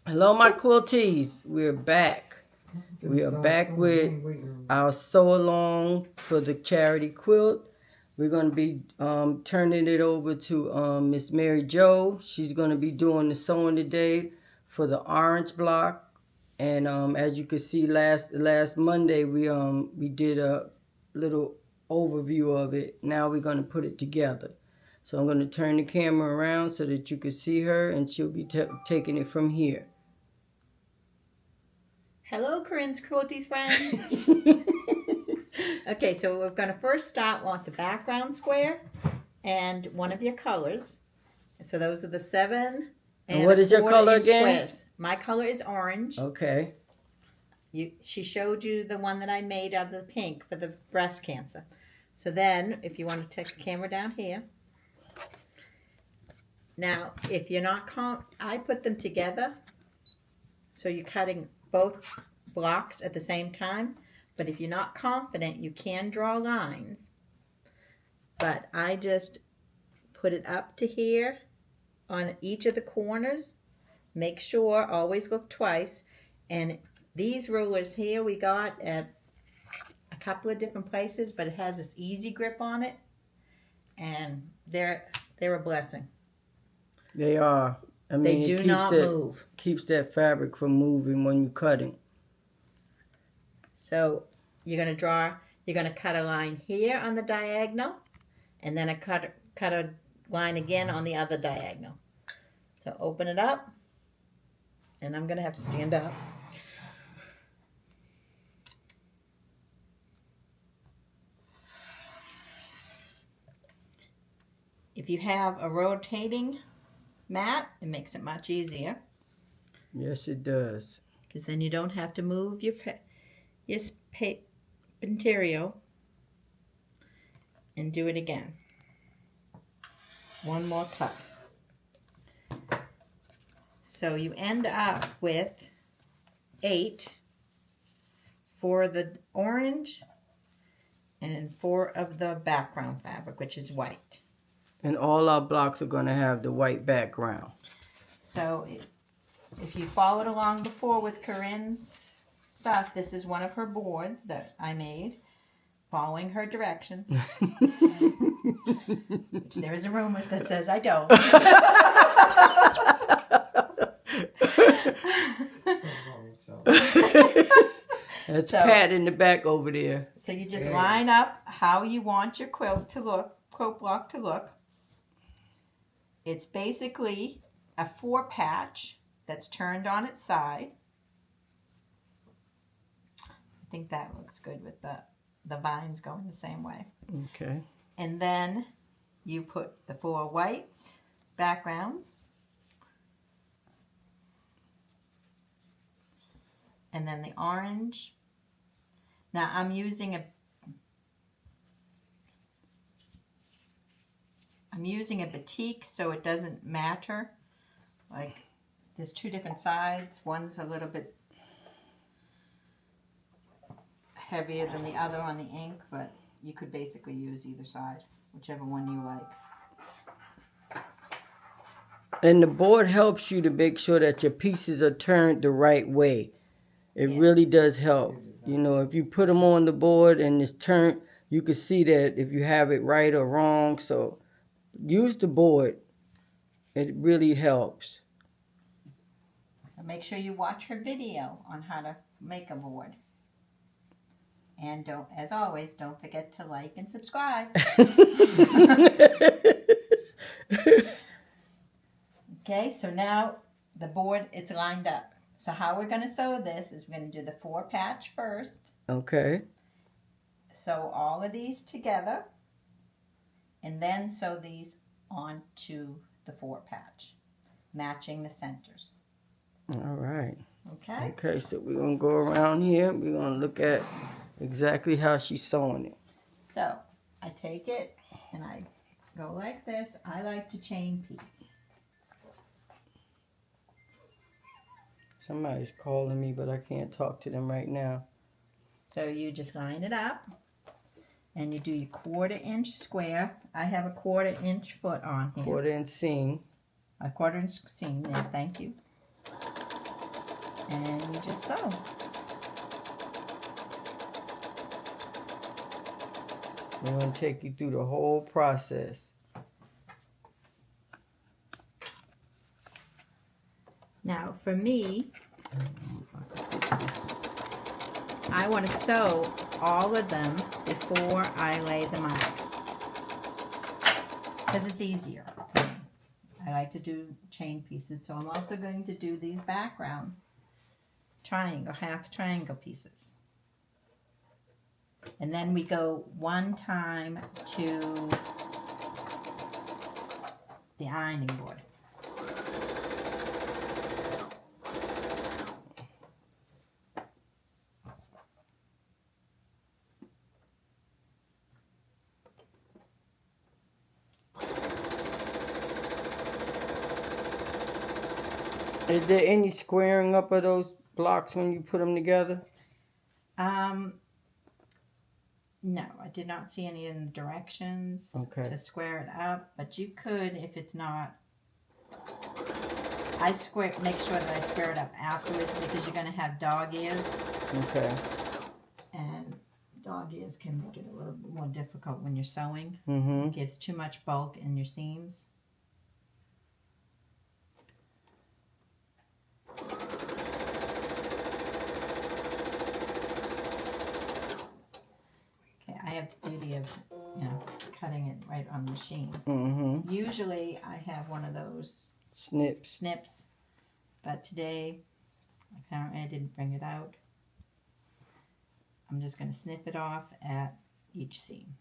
Hello, my quilties. We're back. We are back with our sew along for the charity quilt. We're going to be turning it over to Miss MaryJo. She's going to be doing the sewing today for the orange block. And as you can see, last Monday we did a little overview of it. Now we're going to put it together. So I'm going to turn the camera around so that you can see her, and she'll be taking it from here. Hello, Corinne's Cruelties friends. Okay, so we're going to first start with the background square and one of your colors. So those are the 7 and what is your color again? Squares. My color is orange. Okay. She showed you the one that I made out of the pink for the breast cancer. So then, if you want to take the camera down here. Now, if you're not I put them together. So you're cutting both blocks at the same time. But if you're not confident, you can draw lines. But I just put it up to here on each of the corners. Make sure, always look twice. And these rulers here we got at a couple of different places, but it has this easy grip on it. And they're a blessing. They are. I mean, they do not move. Keeps that fabric from moving when you're cutting. So you're going to cut a line here on the diagonal, and then cut a line again on the other diagonal. So open it up, and I'm going to have to stand up. If you have a rotating mat, it makes it much easier. Yes, it does. Because then you don't have to move your material and do it again. One more cut. So you end up with 8 for the orange and 4 of the background fabric, which is white. And all our blocks are going to have the white background. So if you followed along before with Corinne's stuff, this is one of her boards that I made, following her directions. Which there is a rumor that says I don't. That's Pat in the back over there. So you just line up how you want your quilt block to look. It's basically a 4-patch that's turned on its side. I think that looks good with the vines going the same way. Okay. And then you put the 4 white backgrounds. And then the orange. Now I'm using a batik so it doesn't matter. Like there's 2 different sides. One's a little bit heavier than the other on the ink, but you could basically use either side, whichever one you like. And the board helps you to make sure that your pieces are turned the right way. It really does help. You know, if you put them on the board and it's turned, you can see that if you have it right or wrong. So use the board. It really helps. So make sure you watch her video on how to make a board. And as always, don't forget to like and subscribe. Okay, so now the board, it's lined up. So how we're going to sew this is we're going to do the 4-patch first. Okay. Sew all of these together. And then sew these onto the 4-patch, matching the centers. All right. Okay. Okay, so we're going to go around here. We're going to look at exactly how she's sewing it. So I take it and I go like this. I like to chain piece. Somebody's calling me, but I can't talk to them right now. So you just line it up and you do your 1/4 inch square. I have a 1/4 inch foot on here. 1/4 inch seam. A 1/4 inch seam, yes, thank you. And you just sew. We're going to take you through the whole process. Now, for me, I want to sew all of them before I lay them out, because it's easier. I like to do chain pieces, so I'm also going to do these background triangle, half triangle pieces. And then we go one time to the ironing board. Is there any squaring up of those blocks when you put them together? No, I did not see any in the directions to square it up, but you could if it's not. Make sure that I square it up afterwards because you're going to have dog ears. Okay. And dog ears can make it a little bit more difficult when you're sewing. Mm-hmm. It gives too much bulk in your seams. Okay, I have the beauty of, cutting it right on the machine. Mm-hmm. Usually I have one of those snips, but today apparently I didn't bring it out. I'm just going to snip it off at each seam.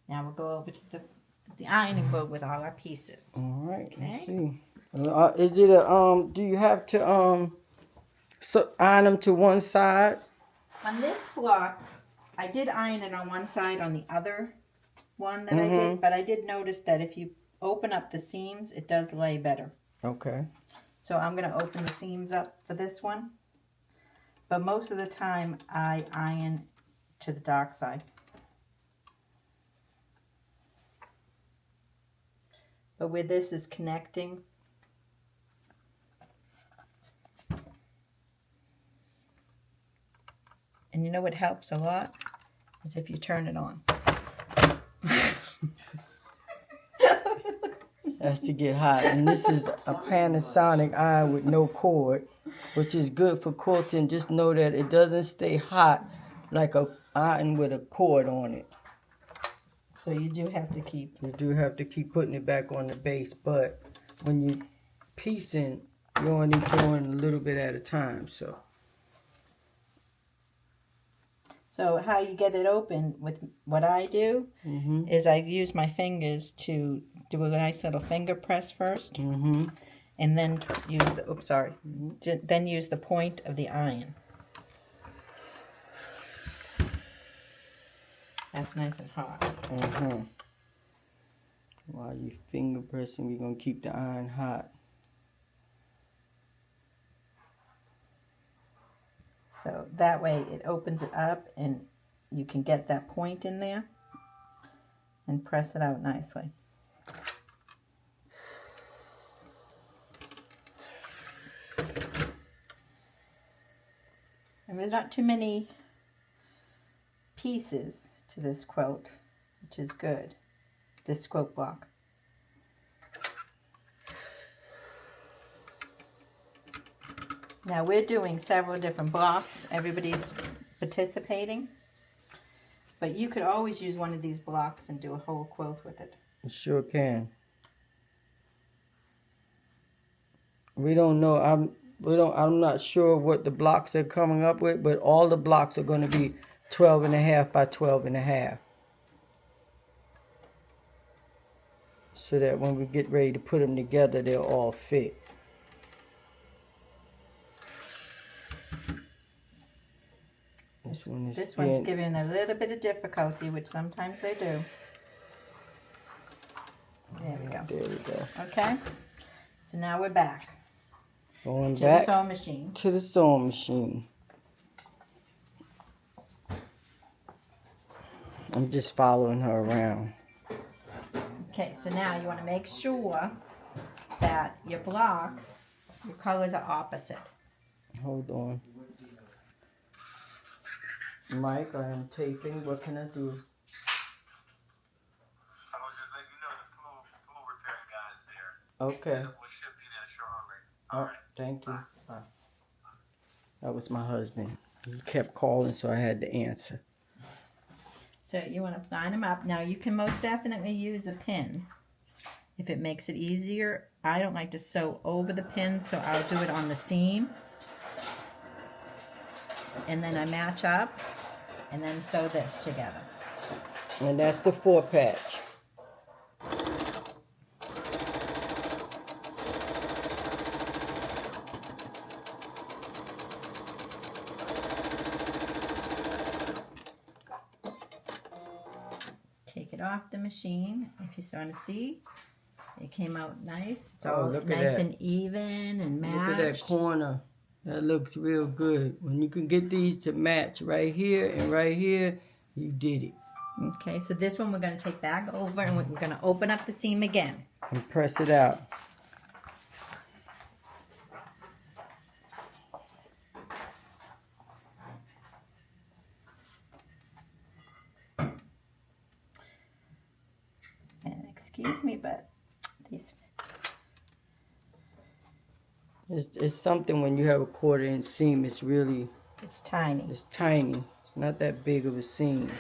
Now we'll go over to the ironing board with all our pieces. All right, Okay. let's see. Is it a do you have to iron them to one side? On this block, I did iron it on one side on the other one that I did, but I did notice that if you open up the seams, it does lay better. Okay. So I'm going to open the seams up for this one. But most of the time, I iron to the dark side. But where this is connecting, and you know what helps a lot? Is if you turn it on. That's to get hot. And this is a Panasonic iron with no cord, which is good for quilting. Just know that it doesn't stay hot like a iron with a cord on it. So you do have to keep. You do have to keep putting it back on the base, but when you're piecing, you're only doing a little bit at a time. So how you get it open with what I do is I use my fingers to do a nice little finger press first, and then use the then use the point of the iron. That's nice and hot. While you're finger pressing, we're gonna keep the iron hot. So that way it opens it up and you can get that point in there and press it out nicely. And there's not too many pieces to this quilt, which is good, this quilt block. Now we're doing several different blocks. Everybody's participating. But you could always use one of these blocks and do a whole quilt with it. You sure can. We don't know. I'm not sure what the blocks are coming up with, but all the blocks are going to be 12.5 by 12.5. So that when we get ready to put them together, they'll all fit. This one's giving a little bit of difficulty, which sometimes they do. There we go. There we go. Okay. So now we're back. Going to back the sewing machine. To the sewing machine. I'm just following her around. Okay, so now you want to make sure that your blocks, your colors are opposite. Hold on. Mike, I am taping. What can I do? I was just letting you know the pool repair guy's there. Okay. We'll ship you there shortly. All right. Thank you. Bye. That was my husband. He kept calling, so I had to answer. So you want to line them up. Now you can most definitely use a pin if it makes it easier. I don't like to sew over the pin, so I'll do it on the seam. And then I match up and then sew this together. And that's the 4-patch. Take it off the machine. If you want to see, it came out nice. It's Oh, all look at nice that. and even and matched. Look at that corner. That looks real good. When you can get these to match right here and right here, you did it. Okay, so this one we're going to take back over and we're going to open up the seam again. And press it out. And excuse me, but these... It's something when you have a 1/4-inch seam, it's really, It's tiny. it's tiny. It's not that big of a seam.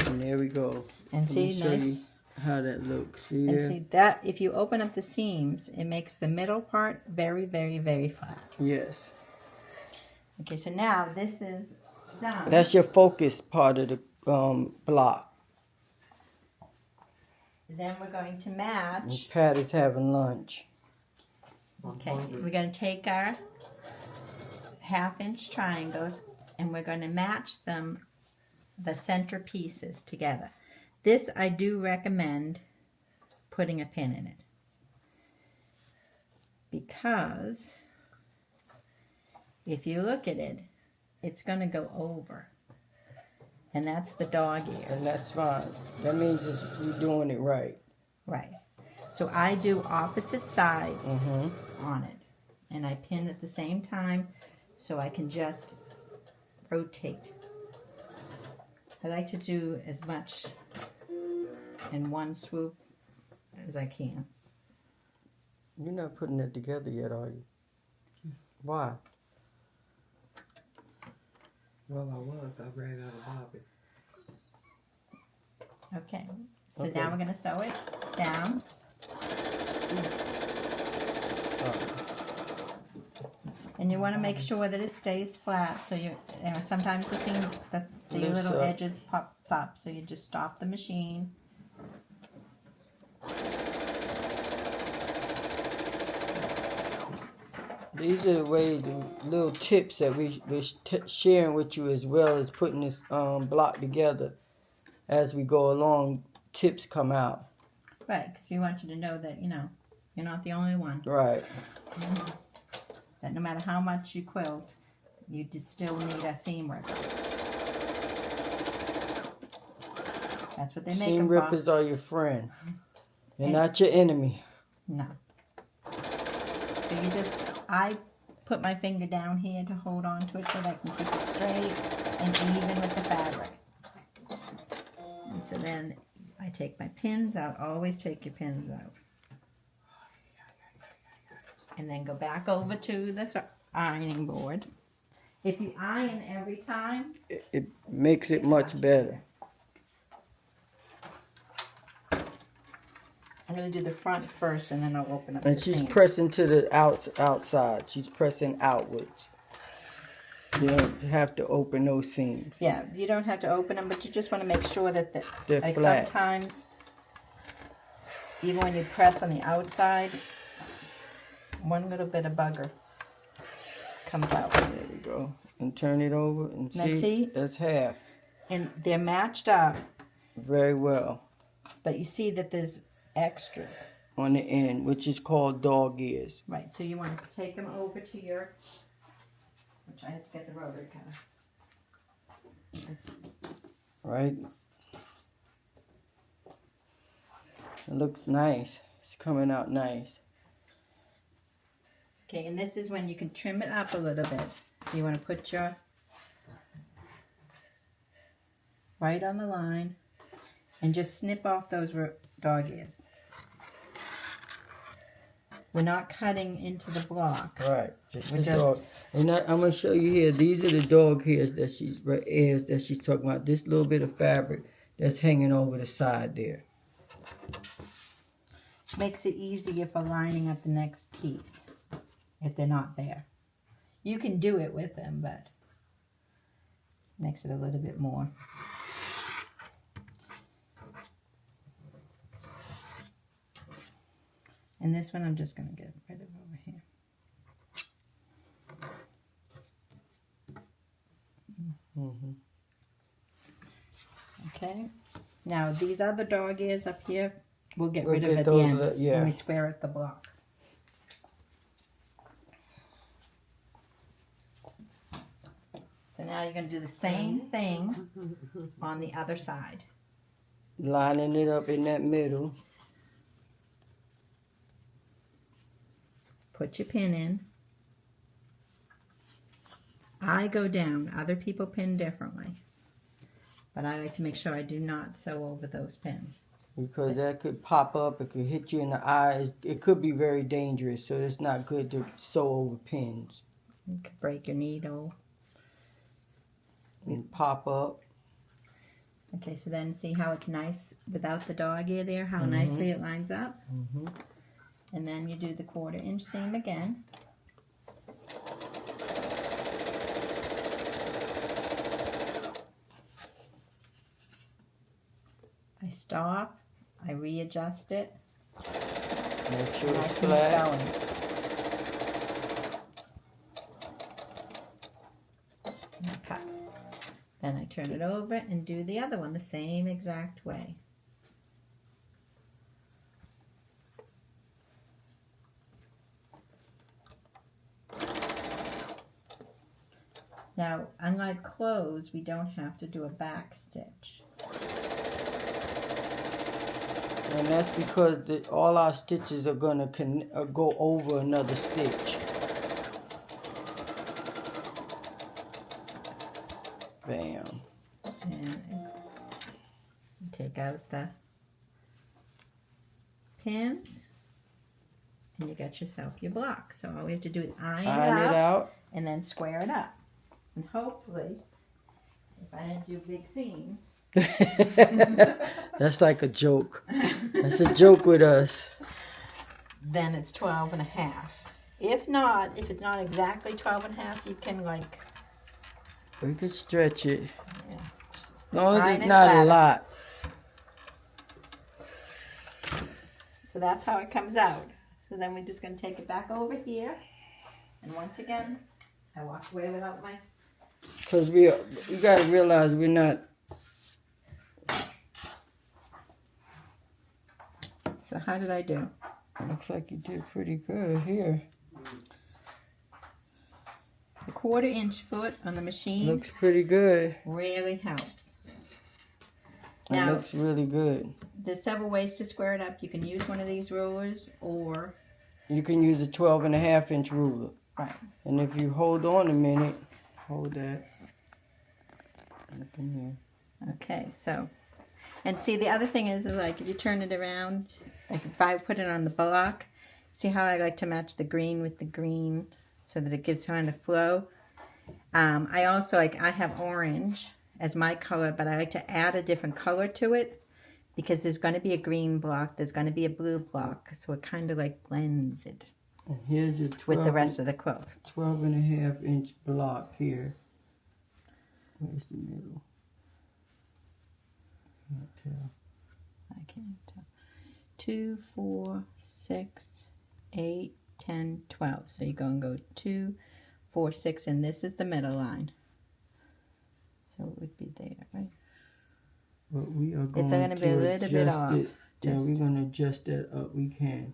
And there we go. And Let me see, show nice. you how that looks. See And there? see that if you open up the seams, it makes the middle part very, very, very flat. Yes. Okay, so now this is done. That's your focus part of the block. Then we're going to match. Pat is having lunch. Okay, we're going to take our 1/2-inch triangles and we're going to match them, the center pieces together. This I do recommend putting a pin in it, because if you look at it, it's going to go over, and that's the dog And ears. that's fine. That means you're doing it right. Right. So I do opposite sides Mm-hmm. on it, and I pin at the same time so I can just rotate. I like to do as much in one swoop as I can. You're not putting it together yet, are you? Why? Well, I was. I ran out of bobbin. Okay. So Okay. now we're going to sew it down. And you want to make sure that it stays flat. So you know, sometimes the seam, the Lifts little up. edges pops up. So you just stop the machine. These are the ways, the little tips that we're sharing with you, as well as putting this block together. As we go along, tips come out. Right, because we want you to know that, you know, you're not the only one. Right. That no matter how much you quilt, you still need a seam ripper. That's what they make Seam them rippers are your friend. They're And- not your enemy. No. So you just, I put my finger down here to hold on to it so that I can keep it straight and even with the fabric. And so then I take my pins out. Always take your pins out. And then go back over to the ironing board. If you iron every time, It makes it much better. I'm going to do the front first and then I'll open up And the she's seams. pressing to the outside. She's pressing outwards. You don't have to open those seams. Yeah, you don't have to open them, but you just want to make sure that They're like flat. sometimes, even when you press on the outside, one little bit of bugger comes out. There we go. And turn it over and Now see. see? That's half. And they're matched up, Very well. but you see that there's extras. On the end, which is called dog ears. Right, so you want to take them over to your, which I have to get the rotary cutter. Right? It looks nice. It's coming out nice. Okay, and this is when you can trim it up a little bit. So you want to put your right on the line and just snip off those dog ears. We're not cutting into the block. Right, just We're the just- dog. And I'm gonna show you here. These are the dog hairs that she's talking about. This little bit of fabric that's hanging over the side there. Makes it easier for lining up the next piece if they're not there. You can do it with them, but makes it a little bit more. And this one I'm just going to get rid of over here. Okay. Now these other dog ears up here, we'll get rid of get at the those, end yeah. when we square at the block. So now you're going to do the same thing on the other side. Lining it up in that middle. Put your pin in. I go down. Other people pin differently. But I like to make sure I do not sew over those pins. Because that could pop up, it could hit you in the eyes. It could be very dangerous, so it's not good to sew over pins. You could break your needle. And pop up. Okay, so then see how it's nice without the dog ear there, how nicely it lines up? And then you do the 1/4 inch seam again. I stop, I readjust it, Make sure and I it's keep flat. going. And cut. Then I turn it over and do the other one the same exact way. Now, unlike clothes, we don't have to do a back stitch. And that's because all our stitches are going to go over another stitch. Bam. And take out the pins. And you got yourself your block. So all we have to do is iron Iron it out. and then square it up. And hopefully, if I didn't do big seams. That's like a joke. That's a joke with us. Then it's 12.5. If not, if it's not exactly 12.5, you can We could stretch it. yeah. As long as Iron it's it not a flatter. lot. So that's how it comes out. So then we're just going to take it back over here. And once again, I walk away without my... Because you got to realize we're not... So how did I do? Looks like you did pretty good here. The 1/4 inch foot on the machine Looks pretty good. really helps. It Now, looks really good. there's several ways to square it up. You can use one of these rulers or... You can use a 12.5-inch ruler. Right. And if you hold on a minute, hold that. Look in here. Okay, so... And see, the other thing is like, if you turn it around, like if I put it on the block, see how I like to match the green with the green so that it gives kind of flow? I also, I have orange as my color, but I like to add a different color to it because there's going to be a green block, there's going to be a blue block, so it kind of like blends it And here's your with the rest of the quilt. 12.5-inch block here. Where's the middle? Can't tell. I can't tell. 2, 4, 6, 8, 10, 12. So you go and go 2, 4, 6, and this is the middle line. So it would be there, right? But we are going It's going to be a little bit adjust off. it. Yeah, Just- we're going to adjust that up. We can.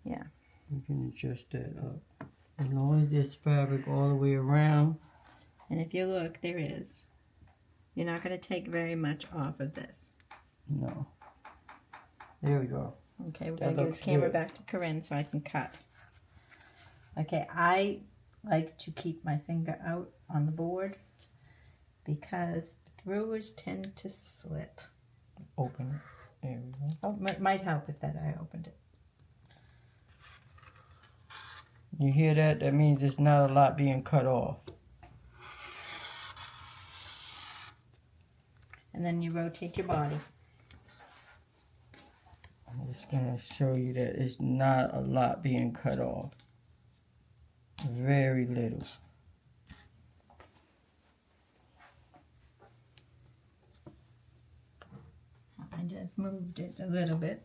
Yeah. We can adjust that up. As long as there's fabric all the way around. And if you look, there is. You're not going to take very much off of this. No. There we go. Okay, we're That going to give looks the camera good. back to Corinne so I can cut. Okay, I like to keep my finger out on the board because rulers tend to slip. Open it. There we go. Oh, might help if that I opened it. You hear that? That means there's not a lot being cut off. And then you rotate your body. I'm just going to show you that it's not a lot being cut off. Very little. I just moved it a little bit,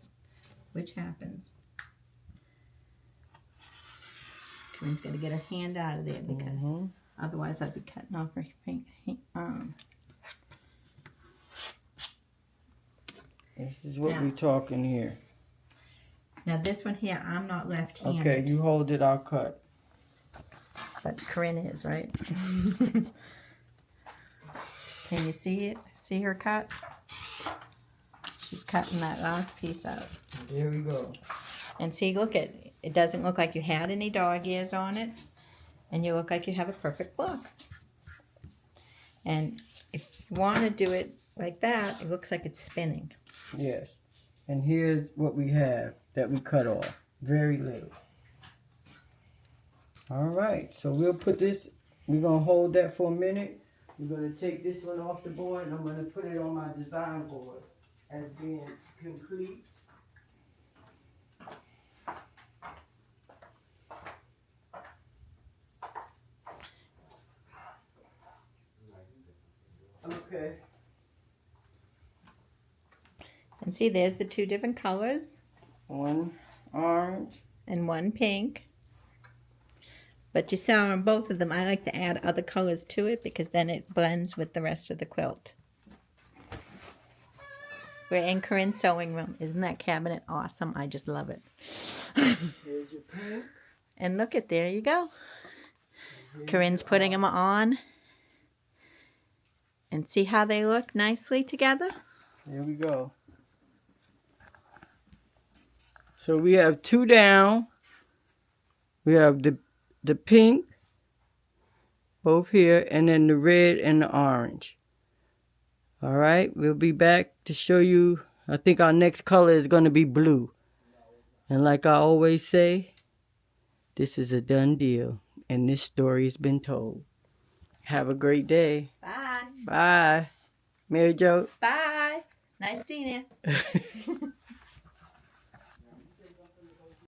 which happens. Corinne's got to get her hand out of there because otherwise I'd be cutting off her arm. This is what Now- we're talking here. Now this one here, I'm not left-handed. Okay, you hold it, I'll cut. But Corinne is, right? Can you see it? See her cut? She's cutting that last piece out. There we go. And see, look at it. It doesn't look like you had any dog ears on it. And you look like you have a perfect block. And if you want to do it like that, it looks like it's spinning. Yes. And here's what we have that we cut off. Very little. All right. So we'll put this, we're going to hold that for a minute. We're going to take this one off the board and I'm going to put it on my design board as being complete. Okay. And see, there's the two different colors. One orange. And one pink. But you saw on both of them, I like to add other colors to it because then it blends with the rest of the quilt. We're in Corinne's sewing room. Isn't that cabinet awesome? I just love it. Here's your pink. And look at, there you go. Corinne's putting them on. And see how they look nicely together? There we go. So we have two down. We have the pink, both here, and then the red and the orange. All right, we'll be back to show you. I think our next color is going to be blue. And like I always say, this is a done deal. And this story has been told. Have a great day. Bye. Bye. MaryJo. Bye. Nice seeing you.